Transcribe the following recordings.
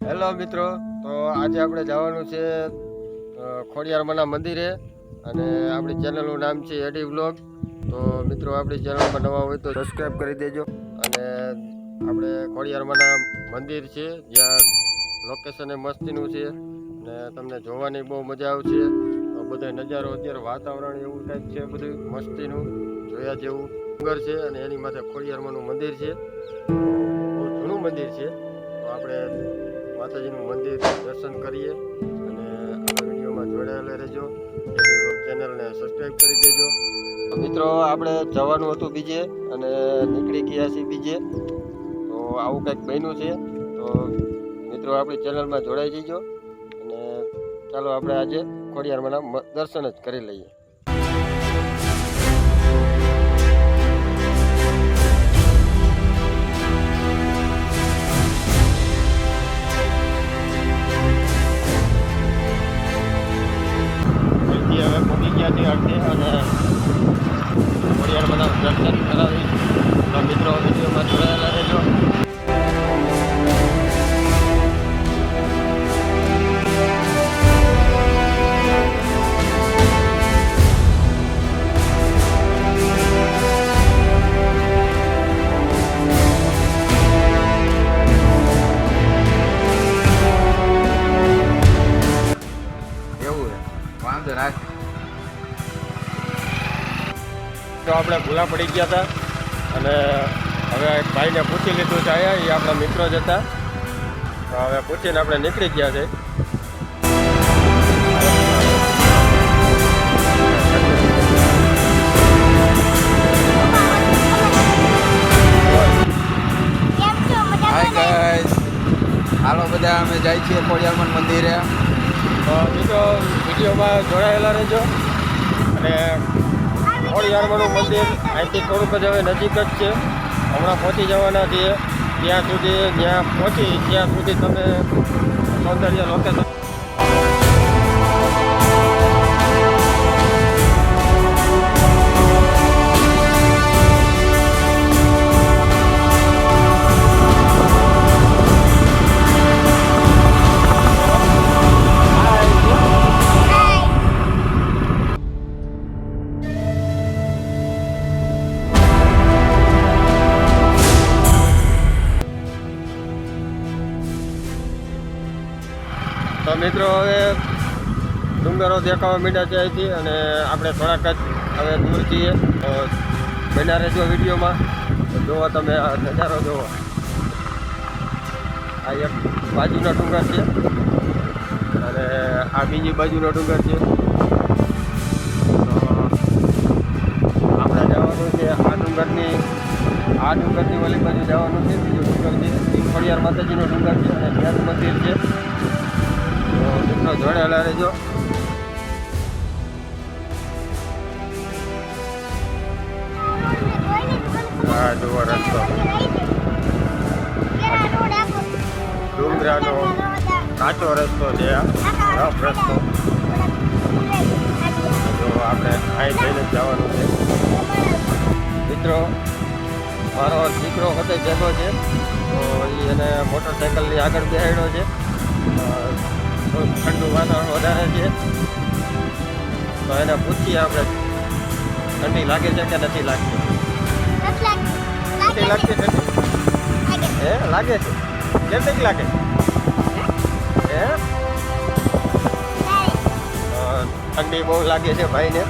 Hello મિત્રો, તો આજે આપણે જવાનું છે ખોડિયારમાંના મંદિરે અને આપણી ચેનલનું નામ છે એડી વ્લોગ. તો મિત્રો આપણી ચેનલમાં નવા હોય તો સબસ્ક્રાઈબ કરી દેજો. અને આપણે ખોડિયારમાંના મંદિર છે જ્યાં લોકેશન એ મસ્તીનું છે અને તમને જોવાની બહુ મજા આવશે. બધો નજારો અત્યારે વાતાવરણ એવું ટાઈપ છે, બધું મસ્તીનું જોયા જેવું ડુંગર છે અને એની માથે ખોડિયારમાંનું મંદિર છે. બહુ જૂનું મંદિર છે. તો આપણે માતાજીનું મંદિર દર્શન કરીએ અને આ વિડીયોમાં જોડાયેલા રહેજો. ચેનલને સબસ્ક્રાઈબ કરી દેજો. મિત્રો આપણે જવાનું હતું બીજે અને નીકળી ગયા છીએ બીજે, તો આવું કંઈક બન્યું છે. તો મિત્રો આપણી ચેનલમાં જોડાઈ જજો અને ચાલો આપણે આજે ખોડિયારમાંના દર્શન જ કરી લઈએ. હવે પહોંચી ગયા છીએ અડધે અને ખોડિયારમાંના દર્શન કરાવી. તો મિત્રો વિડીયોમાં જોડાયેલા રહેજો. તો આપણે ભૂલા પડી ગયા હતા અને હવે ભાઈને પૂછી લીધું છે. અહીંયા એ આપણા મિત્રો જ હતા. તો હવે પૂછીને આપણે નીકળી ગયા છે. હાય ગાઈસ, હાલો બધા અમે જાય છીએ ખોડિયારમાંના મંદિરે. તો મિત્રો વિડીયોમાં જોડાયેલા રહેજો. અને ખોડિયારમાંનું મંદિર અહીંથી થોડુંક જ હવે નજીક જ છે. હમણાં પહોંચી જવાના છીએ. ત્યાં પહોંચી ત્યાં સુધી તમે સૌંદર્ય લોકેશન તો મિત્રો હવે ડુંગરો દેખાવા માંડ્યા છે અહીંથી અને આપણે થોડાક જ હવે દૂર છીએ. તો બન્યા રહેજો વિડીયોમાં. તો જુઓ તમે આ નજારો જુઓ. આ એક બાજુનો ડુંગર છે અને આ બીજી બાજુનો ડુંગર છે. તો આપણે જવાનું છે આ ડુંગરની ઓલી બાજુ જવાનું છે. બીજો ડુંગર છે એ ખોડિયાર માતાજીનો ડુંગર છે અને ત્યાંનું મંદિર છે. તો મિત્રો જોડેલા રહેજો. હા જુઓ રસ્તો, ડુંગરાનો કાચો રસ્તો છે, રફ રસ્તો. તો આપણે અહીં જઈને જવાનું છે. મિત્રો મારો દીકરો બધે ભેગો છે, તો એને મોટરસાઇકલની આગળ બેહાડ્યો છે. ઠંડુ વાતાવરણ વધારે છે તો એને પૂછીએ આપણે ઠંડી લાગે છે કે નથી લાગતી. નથી લાગતી ઠંડી? હે લાગે છે? કેટલીક લાગે હે? ઠંડી બહુ લાગે છે ભાઈને.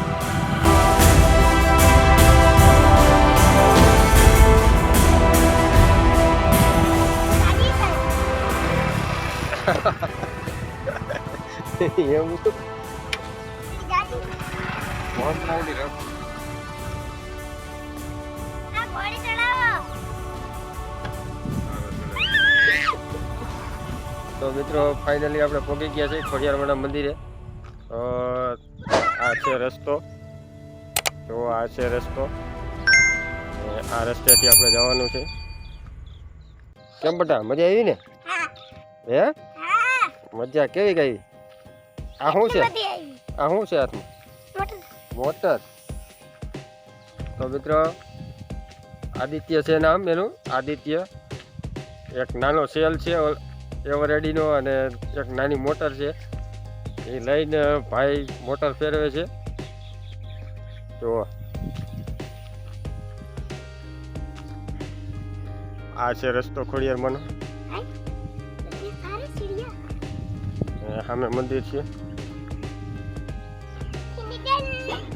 એવું તો તો મિત્રો ફાઇનલી આપણે પહોંચી ગયા છીએ ખોડિયારમાંના મંદિરે. આ છે રસ્તો, તો આ છે રસ્તો. આ રસ્તેથી આપણે જવાનું છે. કેમ બટા, મજા આવી ને? હે મજા કેવી ગઈ? આ શું છે? આ શું છે હાથમાં? મોટર. તો મિત્રો આદિત્ય છે નામ એનું, આદિત્ય. એક નાનો સેલ છે એવરેડીનો અને એક નાની મોટર છે એ લઈને ભાઈ મોટર ફેરવે છે. જો આ છે રસ્તો ખોડિયારમાંનો. સામે મંદિર છે.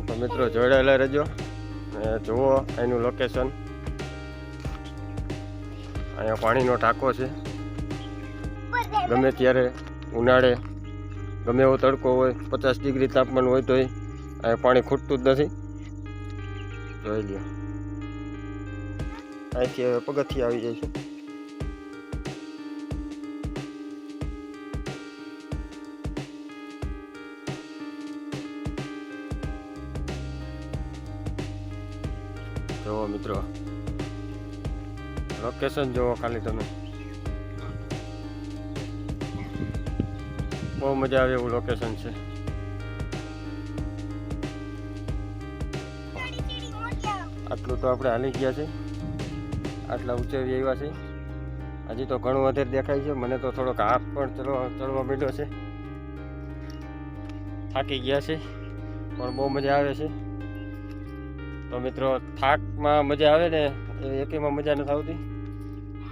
તો મિત્રો જોડાયેલા રહેજો જુઓ એનું લોકેશન. અહીંયા પાણીનો ટાંકો છે. ગમે ત્યારે ઉનાળે ગમે એવો તડકો હોય 50 ડિગ્રી તાપમાન હોય તોય અહીંયા પાણી ખૂટતું જ નથી. જોઈ લ્યો અહીંથી હવે પગથિયા આવી જાય છે. જુઓ મિત્રો લોકેશન જુઓ ખાલી તમે. બહુ મજા આવે એવું લોકેશન છે. આટલું તો આપણે હાલી ગયા છે. આટલા ઊંચે આવ્યા છે. હજી તો ઘણું વધારે દેખાય છે. મને તો થોડોક હાથ પણ ચડવા માંડ્યો છે. થાકી ગયા છે પણ બહુ મજા આવે છે. તો મિત્રો થાકમાં મજા આવે ને એ એકેમાં મજા નથી આવતી.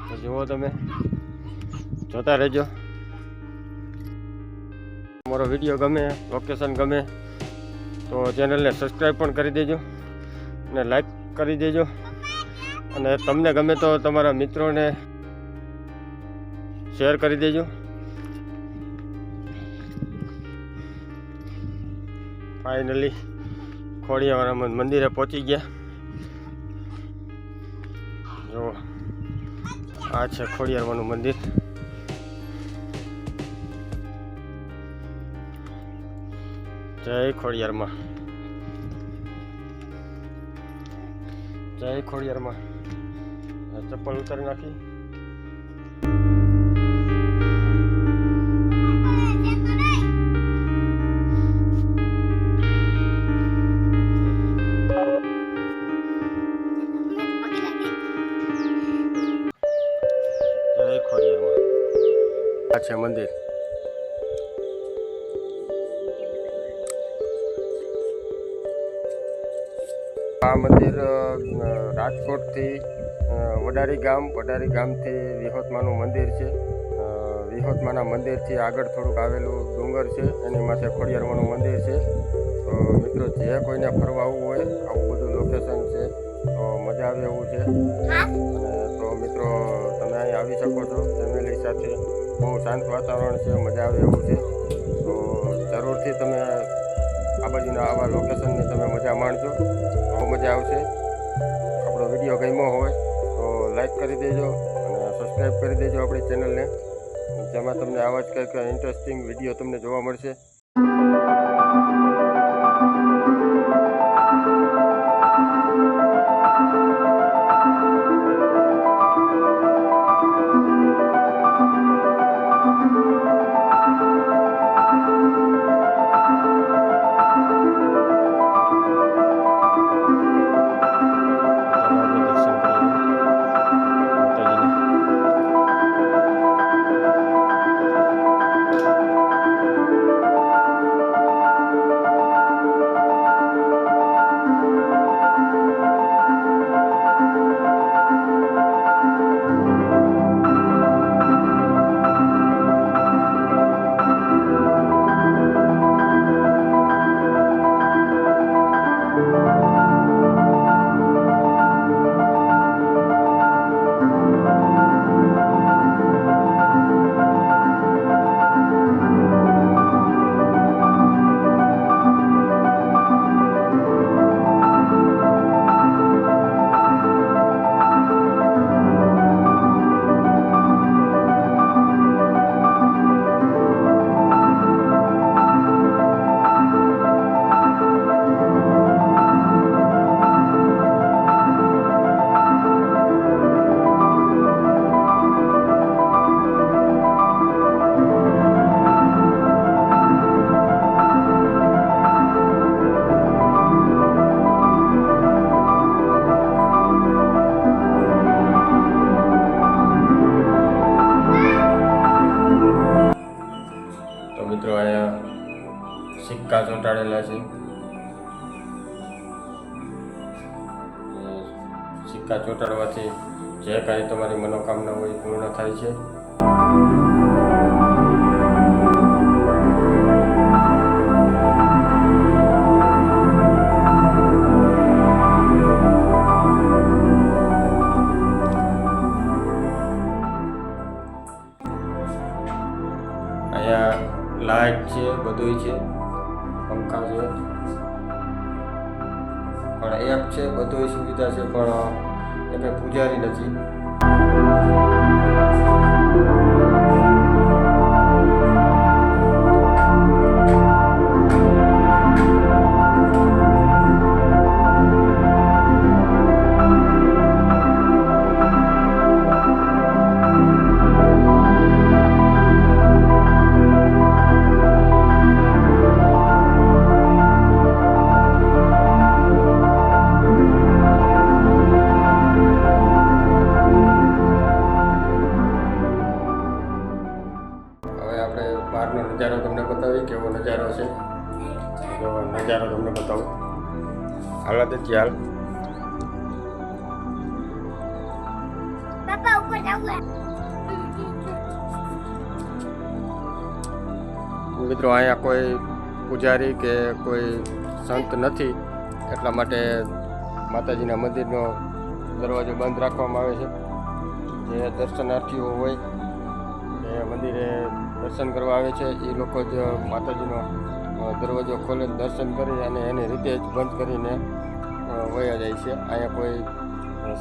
તો જુઓ તમે જોતા રહેજો. મારો વિડીયો ગમે, લોકેશન ગમે તો ચેનલને સબસ્ક્રાઈબ પણ કરી દેજો અને લાઈક કરી દેજો. અને તમને ગમે તો તમારા મિત્રોને શેર કરી દેજો. ફાઇનલી ખોડિયાર મંદિરે પહોંચી ગયા. જો આ છે ખોડિયારમાંનું મંદિર. જય ખોડિયારમાં, જય ખોડિયારમાં. ચપ્પલ ઉતારી નાખી. જય ખોડિયારમાં. આ છે મંદિર. આ મંદિર રાજકોટથી વડારી ગામથી વિહોતમાનું મંદિર છે. વિહોતમાના મંદિરથી આગળ થોડુંક આવેલું ડુંગર છે, એની માથે ખોડિયારમાંનું મંદિર છે. તો મિત્રો જે કોઈને ફરવા આવવું હોય આવું બધું લોકેશન છે તો મજા આવે એવું છે. અને તો મિત્રો તમે અહીં આવી શકો છો ફેમિલી સાથે. બહુ શાંત વાતાવરણ છે, મજા આવે એવું છે. તો જરૂરથી તમે આ બાજુના આવા લોકેશનની તમે મજા માણજો. બહુ મજા આવશે. આપણો વિડીયો ગમ્યો હોય તો લાઈક કરી દેજો અને સબસ્ક્રાઈબ કરી દેજો આપણી ચેનલને. જેમાં તમને આવા જ કંઈક ઇન્ટરેસ્ટિંગ વિડીયો તમને જોવા મળશે. મિત્રો અહીંયા સિક્કા ચોંટાડેલા છે. સિક્કા ચોંટાડવાથી જે કાંઈ તમારી મનોકામના હોય એ પૂર્ણ થાય છે. અહીંયા લાઇટ છે, બધું છે, પંખા છે, પણ એક છે બધું સુવિધા છે, પણ એ કંઈ પૂજારી નથી. બહારનો નજારો તમને બતાવી, કેવો નજારો છે તો નજારો તમને બતાવું. હાલો તે ચાલ પાપા ઉપર જાવું. મિત્રો અહીંયા કોઈ પૂજારી કે કોઈ સંત નથી, એટલા માટે માતાજીના મંદિરનો દરવાજો બંધ રાખવામાં આવે છે. જે દર્શનાર્થીઓ હોય એ મંદિરે દર્શન કરવા આવે છે, એ લોકો જ માતાજીનો દરવાજો ખોલે, દર્શન કરી અને એની રીતે જ બંધ કરીને વયા જાય છે. અહીંયા કોઈ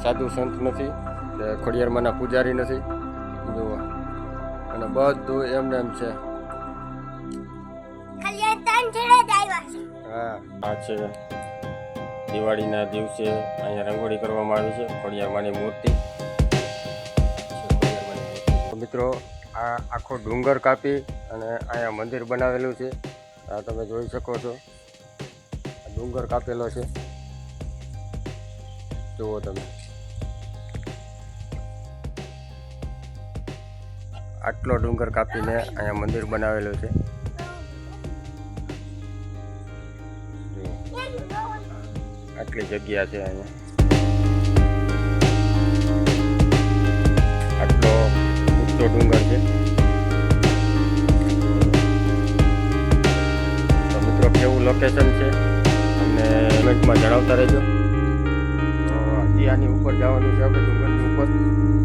સાધુ સંત નથી કે ખોડિયારમાંના પૂજારી નથી. જુઓ, અને બધું એમને એમ છે. ખાલી ત્રણ જણા જ આવ્યા છે. હા, આ છે દિવાળીના દિવસે અહીંયા રંગોળી કરવામાં આવી છે. ખોડિયારમાંની મૂર્તિ. મિત્રો, આ આખો ડુંગર કાપી અને અહીંયા મંદિર બનાવેલું છે. આ તમે જોઈ શકો છો, આ ડુંગર કાપેલો છે. જુઓ તમે, આટલો ડુંગર કાપીને અહીંયા મંદિર બનાવેલું છે. આટલી જગ્યા છે અહીંયા. આટલો ઊંચો ડુંગર છે. તો મિત્રો, કેવું લોકેશન છે તમને કમેન્ટમાં જણાવતા રહેજો. તો હજી આની ઉપર જવાનું છે આપણે, ડુંગરની ઉપર.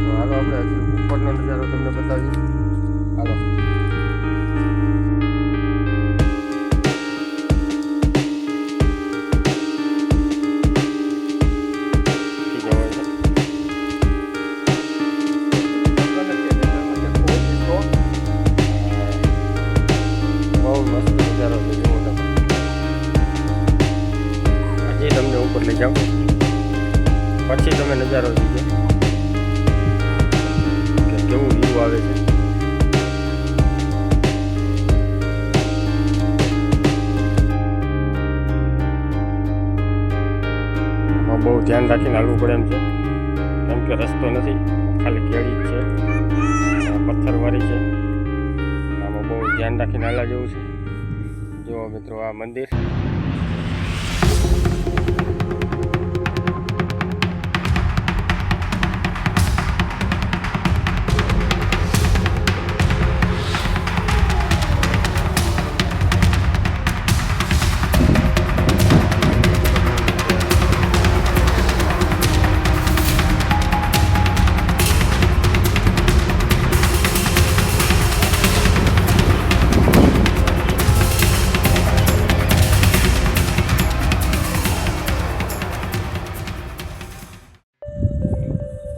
તો હાલો આપણે હજી ઉપરનો નજારો તમને બતાવીએ. હાલો. તમને ઉપર લઈ જાઉં, પછી તમે નજારો જોજો કે કેવું વ્યૂ આવે છે. આમાં બહુ ધ્યાન રાખીને હાલવું પડે એમ છે, કેમ કે રસ્તો નથી, ખાલી કેળી જ છે, પથ્થરવાળી છે. આમાં બહુ ધ્યાન રાખીને હાલા જેવું છે. જુઓ મિત્રો, આ મંદિર.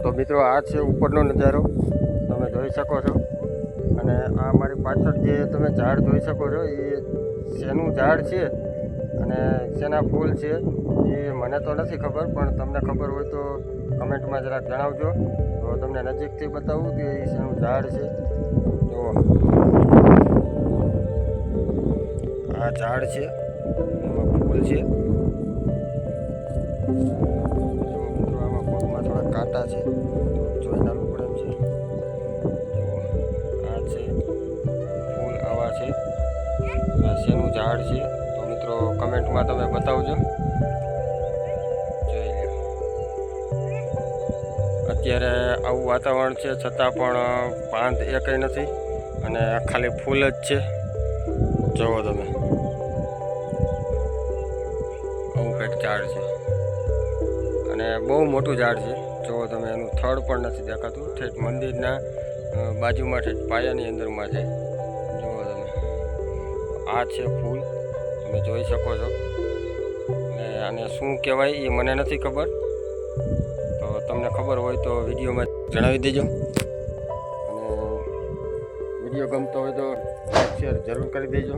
તો મિત્રો, આ છે ઉપરનો નજારો, તમે જોઈ શકો છો. અને આ મારી પાછળ જે તમે ઝાડ જોઈ શકો છો, એ શેનું ઝાડ છે અને શેના ફૂલ છે એ મને તો નથી ખબર, પણ તમને ખબર હોય તો કમેન્ટમાં જરાક જણાવજો. તો તમને નજીકથી બતાવું કે એ શેનું ઝાડ છે. જુઓ, આ ઝાડ છે, એમાં ફૂલ છે. કાંટા છે, જોઈ નાખવું પડે એમ છે. જુઓ, આ છે ફૂલ, આવા છે. ઝાડ છે. તો મિત્રો કમેન્ટમાં તમે બતાવજો. જોઈ લો અત્યારે આવું વાતાવરણ છે છતાં પણ પાંદ એકય નથી અને ખાલી ફૂલ જ છે. જુઓ તમે આવું કંઈક ઝાડ છે અને બહુ મોટું ઝાડ છે. જુઓ તમે એનું થડ પણ નથી દેખાતું. ઠેઠ મંદિરના બાજુમાં ઠેઠ પાયાની અંદરમાં છે. જુઓ તમે આ છે ફૂલ, તમે જોઈ શકો છો. અને આને શું કહેવાય એ મને નથી ખબર. તો તમને ખબર હોય તો વિડીયોમાં જણાવી દેજો. અને વિડીયો ગમતો હોય તો લાઈક શેર જરૂર કરી દેજો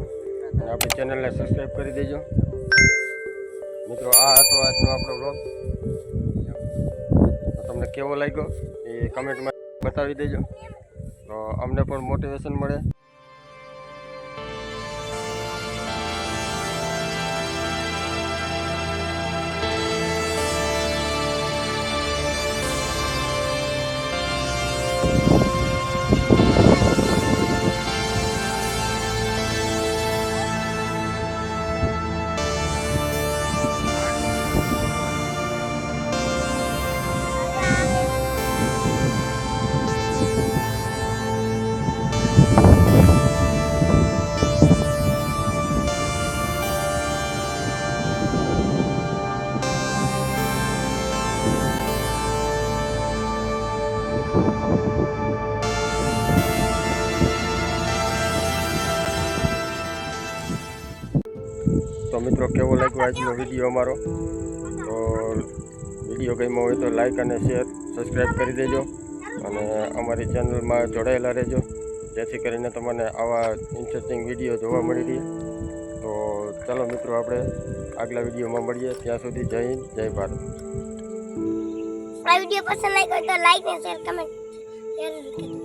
અને આપણી ચેનલને સબસ્ક્રાઈબ કરી દેજો. મિત્રો આ હતો આજનો આપણો વ્લોગ. તો તમને કેવો લાગ્યો એ કમેન્ટમાં બતાવી દેજો, તો અમને પણ મોટિવેશન મળે. તો મિત્રો કેવો લાગ્યો આજનો વિડીયો અમારો? તો વિડીયો ગમ્યો હોય તો લાઈક અને શેર સબસ્ક્રાઈબ કરી દેજો અને અમારી ચેનલમાં જોડાયેલા રહેજો, જેથી કરીને તમને આવા ઇન્ટરેસ્ટિંગ વિડીયો જોવા મળી રહે. તો ચાલો મિત્રો આપણે આગલા વિડીયોમાં મળીએ. ત્યાં સુધી જય હિન્દ, જય ભારત. આ વિડીયો પસંદ લાગ્યો તો લાઈક અને શેર કમેન્ટ જરૂર કરજો.